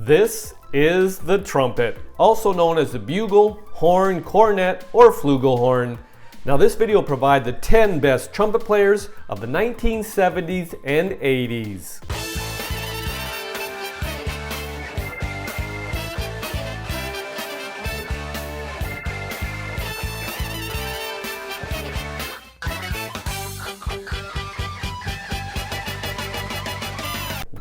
This is the trumpet, also known as the bugle, horn, cornet, or flugelhorn. Now this video will provide the 10 best trumpet players of the 1970s and 80s.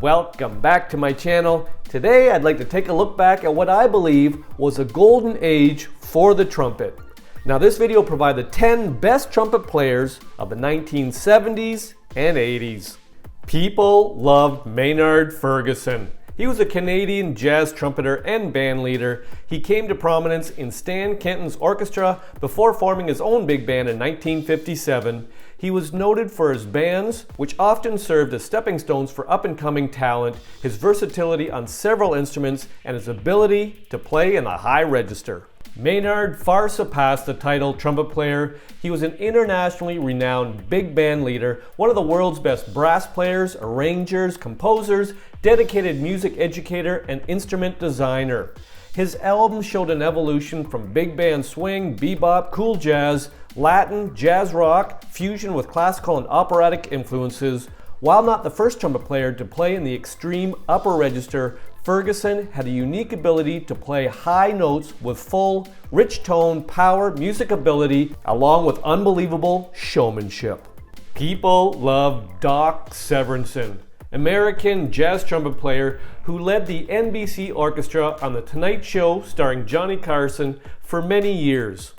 Welcome back to my channel. Today I'd like to take a look back at what I believe was a golden age for the trumpet. Now this video will provide the 10 best trumpet players of the 1970s and 80s. People loved Maynard Ferguson. He was a Canadian jazz trumpeter and band leader. He came to prominence in Stan Kenton's orchestra before forming his own big band in 1957. He was noted for his bands, which often served as stepping stones for up-and-coming talent, his versatility on several instruments, and his ability to play in the high register. Maynard far surpassed the title trumpet player. He was an internationally renowned big band leader, one of the world's best brass players, arrangers, composers, dedicated music educator, and instrument designer. His album showed an evolution from big band swing, bebop, cool jazz, Latin, jazz rock, fusion with classical and operatic influences. While not the first trumpet player to play in the extreme upper register, Ferguson had a unique ability to play high notes with full, rich tone, power, music ability, along with unbelievable showmanship. People loved Doc Severinsen, American jazz trumpet player who led the NBC orchestra on The Tonight Show starring Johnny Carson for many years.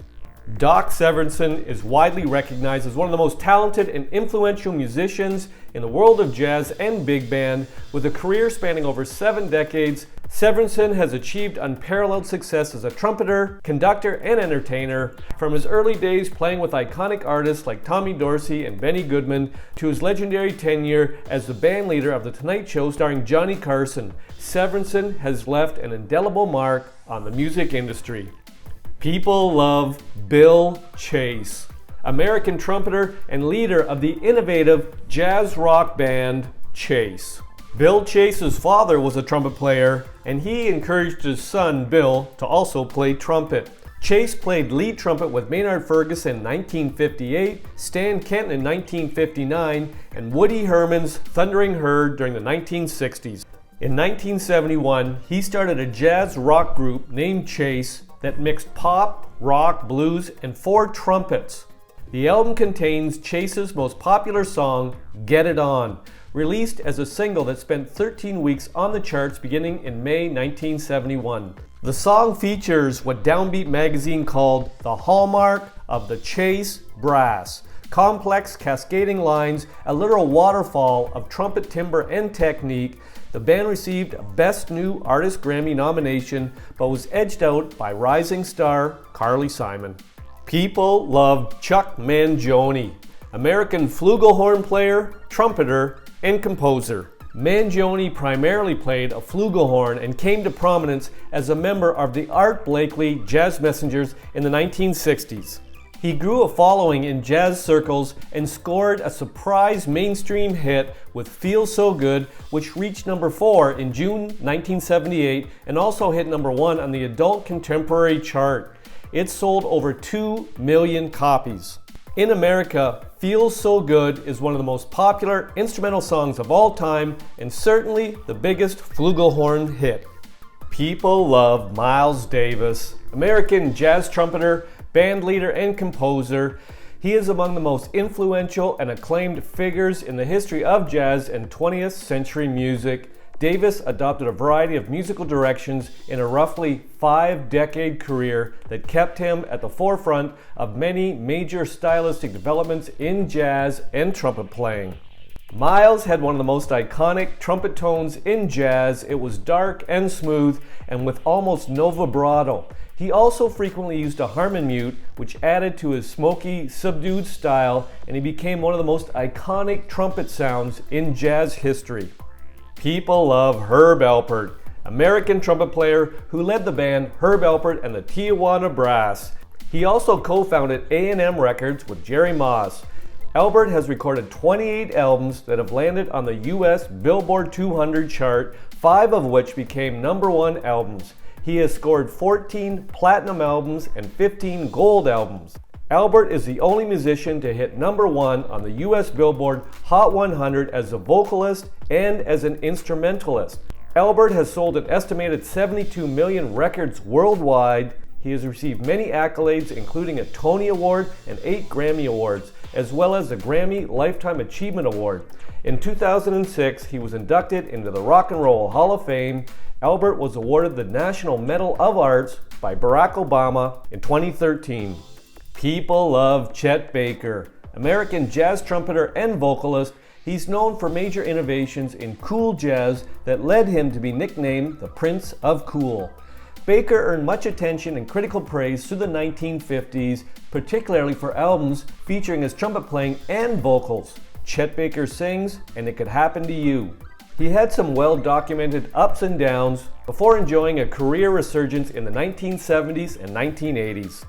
Doc Severinsen is widely recognized as one of the most talented and influential musicians in the world of jazz and big band. With a career spanning over 7 decades, Severinsen has achieved unparalleled success as a trumpeter, conductor, and entertainer. From his early days playing with iconic artists like Tommy Dorsey and Benny Goodman to his legendary tenure as the band leader of The Tonight Show starring Johnny Carson, Severinsen has left an indelible mark on the music industry. People love Bill Chase, American trumpeter and leader of the innovative jazz rock band Chase. Bill Chase's father was a trumpet player, and he encouraged his son Bill to also play trumpet. Chase played lead trumpet with Maynard Ferguson in 1958, Stan Kenton in 1959, and Woody Herman's Thundering Herd during the 1960s. In 1971, he started a jazz rock group named Chase that mixed pop, rock, blues, and 4 trumpets. The album contains Chase's most popular song, Get It On, released as a single that spent 13 weeks on the charts beginning in May 1971. The song features what Downbeat magazine called the hallmark of the Chase brass. Complex cascading lines, a literal waterfall of trumpet timbre and technique. The band received a Best New Artist Grammy nomination, but was edged out by rising star Carly Simon. People loved Chuck Mangione, American flugelhorn player, trumpeter, and composer. Mangione primarily played a flugelhorn and came to prominence as a member of the Art Blakey Jazz Messengers in the 1960s. He grew a following in jazz circles and scored a surprise mainstream hit with Feel So Good, which reached number 4 in June 1978 and also hit number 1 on the adult contemporary chart. It sold over 2 million copies. In America, Feel So Good is one of the most popular instrumental songs of all time and certainly the biggest flugelhorn hit. People love Miles Davis, American jazz trumpeter, band leader, and composer. He is among the most influential and acclaimed figures in the history of jazz and 20th century music. Davis adopted a variety of musical directions in a roughly 5-decade career that kept him at the forefront of many major stylistic developments in jazz and trumpet playing. Miles had one of the most iconic trumpet tones in jazz. It was dark and smooth and with almost no vibrato. He also frequently used a harmon mute, which added to his smoky, subdued style, and he became one of the most iconic trumpet sounds in jazz history. People love Herb Alpert, American trumpet player who led the band Herb Alpert and the Tijuana Brass. He also co-founded A&M Records with Jerry Moss. Alpert has recorded 28 albums that have landed on the US Billboard 200 chart, 5 of which became #1 albums. He has scored 14 platinum albums and 15 gold albums. Alpert is the only musician to hit #1 on the US Billboard Hot 100 as a vocalist and as an instrumentalist. Alpert has sold an estimated 72 million records worldwide. He has received many accolades, including a Tony Award and 8 Grammy Awards, as well as the Grammy Lifetime Achievement Award. In 2006, he was inducted into the Rock and Roll Hall of Fame. Alpert was awarded the National Medal of Arts by Barack Obama in 2013. People love Chet Baker. American jazz trumpeter and vocalist, he's known for major innovations in cool jazz that led him to be nicknamed the Prince of Cool. Baker earned much attention and critical praise through the 1950s, particularly for albums featuring his trumpet playing and vocals. Chet Baker Sings, and It Could Happen to You. He had some well-documented ups and downs before enjoying a career resurgence in the 1970s and 1980s.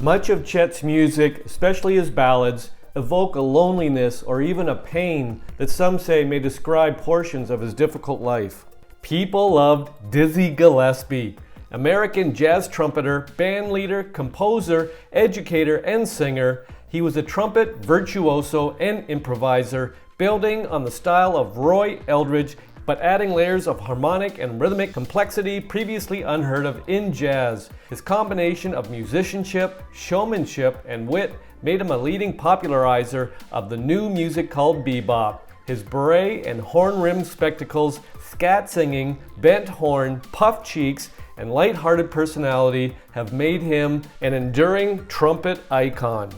Much of Chet's music, especially his ballads, evoke a loneliness or even a pain that some say may describe portions of his difficult life. People loved Dizzy Gillespie, American jazz trumpeter, band leader, composer, educator, and singer. He was a trumpet virtuoso and improviser, building on the style of Roy Eldridge, but adding layers of harmonic and rhythmic complexity previously unheard of in jazz. His combination of musicianship, showmanship, and wit made him a leading popularizer of the new music called bebop. His beret and horn-rimmed spectacles, scat singing, bent horn, puffed cheeks, and light-hearted personality have made him an enduring trumpet icon.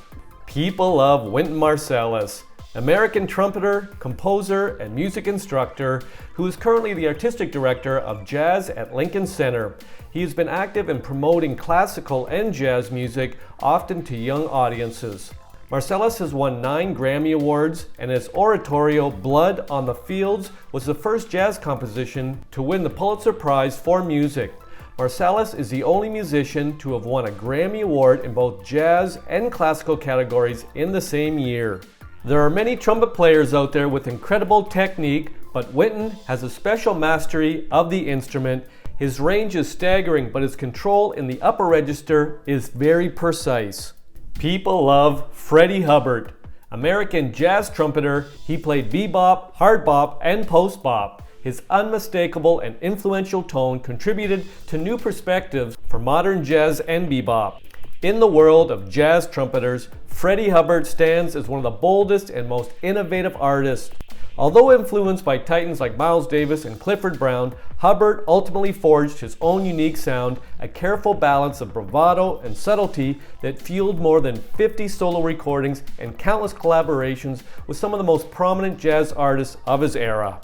People love Wynton Marsalis, American trumpeter, composer, and music instructor, who is currently the artistic director of jazz at Lincoln Center. He has been active in promoting classical and jazz music, often to young audiences. Marsalis has won 9 Grammy Awards, and his oratorio Blood on the Fields was the first jazz composition to win the Pulitzer Prize for Music. Marsalis is the only musician to have won a Grammy Award in both jazz and classical categories in the same year. There are many trumpet players out there with incredible technique, but Wynton has a special mastery of the instrument. His range is staggering, but his control in the upper register is very precise. People love Freddy Hubbert, American jazz trumpeter. He played bebop, hard bop, and post bop. His unmistakable and influential tone contributed to new perspectives for modern jazz and bebop. In the world of jazz trumpeters, Freddie Hubbard stands as one of the boldest and most innovative artists. Although influenced by titans like Miles Davis and Clifford Brown, Hubbard ultimately forged his own unique sound, a careful balance of bravado and subtlety that fueled more than 50 solo recordings and countless collaborations with some of the most prominent jazz artists of his era.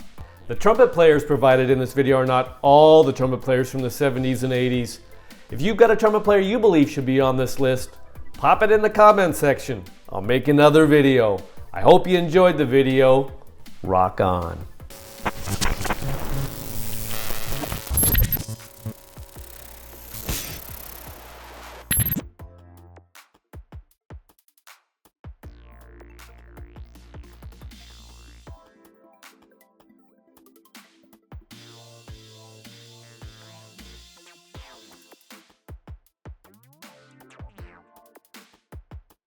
The trumpet players provided in this video are not all the trumpet players from the 70s and 80s. If you've got a trumpet player you believe should be on this list, pop it in the comment section. I'll make another video. I hope you enjoyed the video. Rock on.